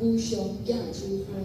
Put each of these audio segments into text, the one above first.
无上寄酒花。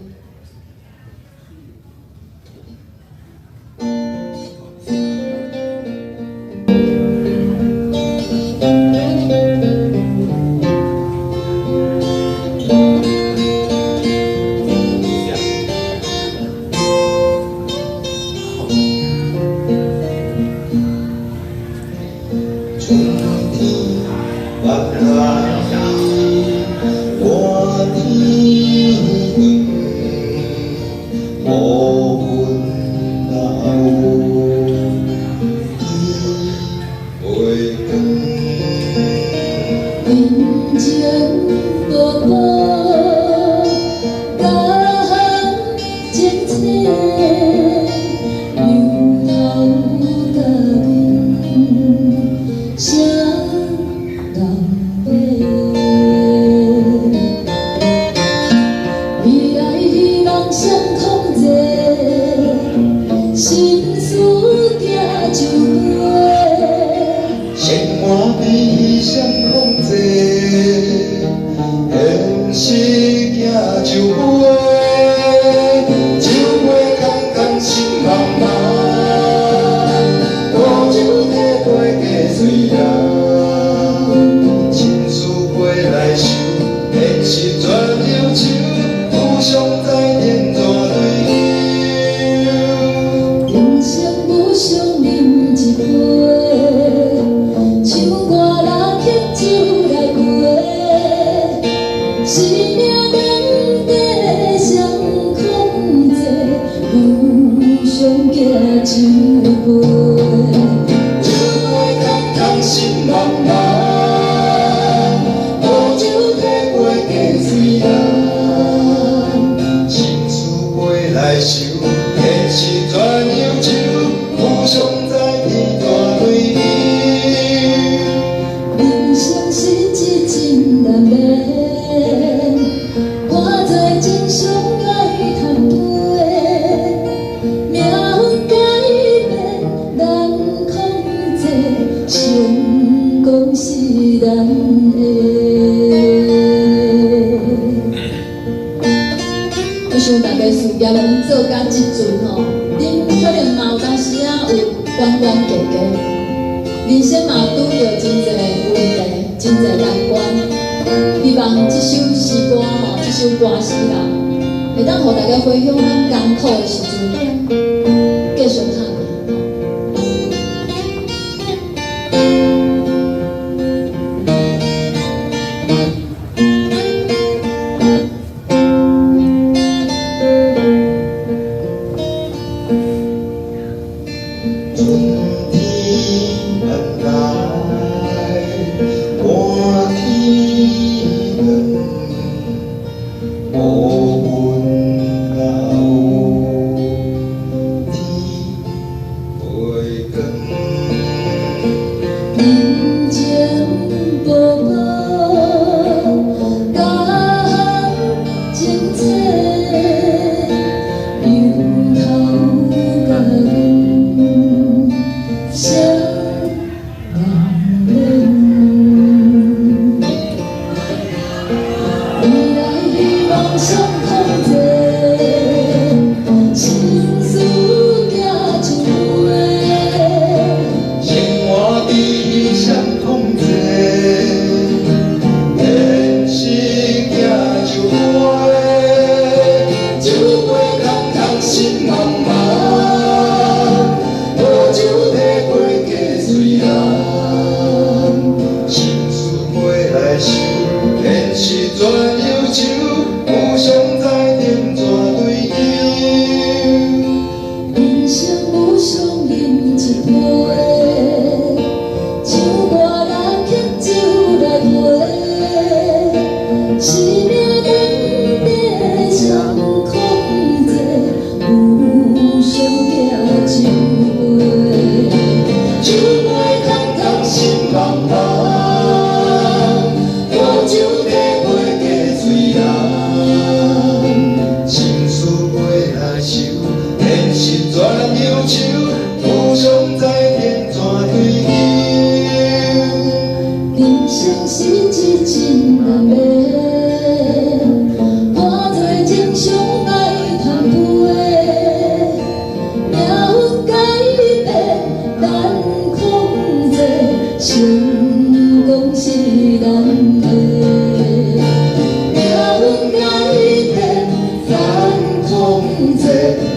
我想大家事业拢做到即阵吼，恁可能嘛有当时啊有关关过过，人生嘛拄着真侪问题，真侪难关。希望即首诗歌吼，即首歌词啦，会当互大家回想咱艰苦的时阵，继续看。是全忧愁，无常在。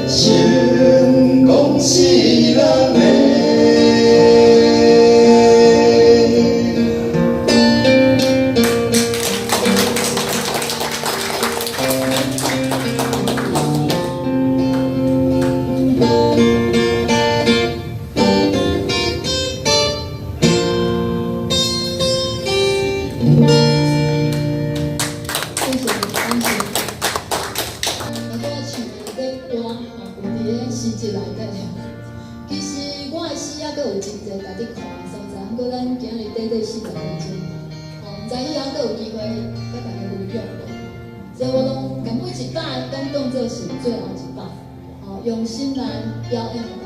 成功是咱的。诗集内底，其实我的诗还阁有真侪家己看的所在，不过咱今日短短40分钟，毋知以后阁有机会甲大家分享无？所以我拢把每一摆拢当作是最后一摆，用心来表演。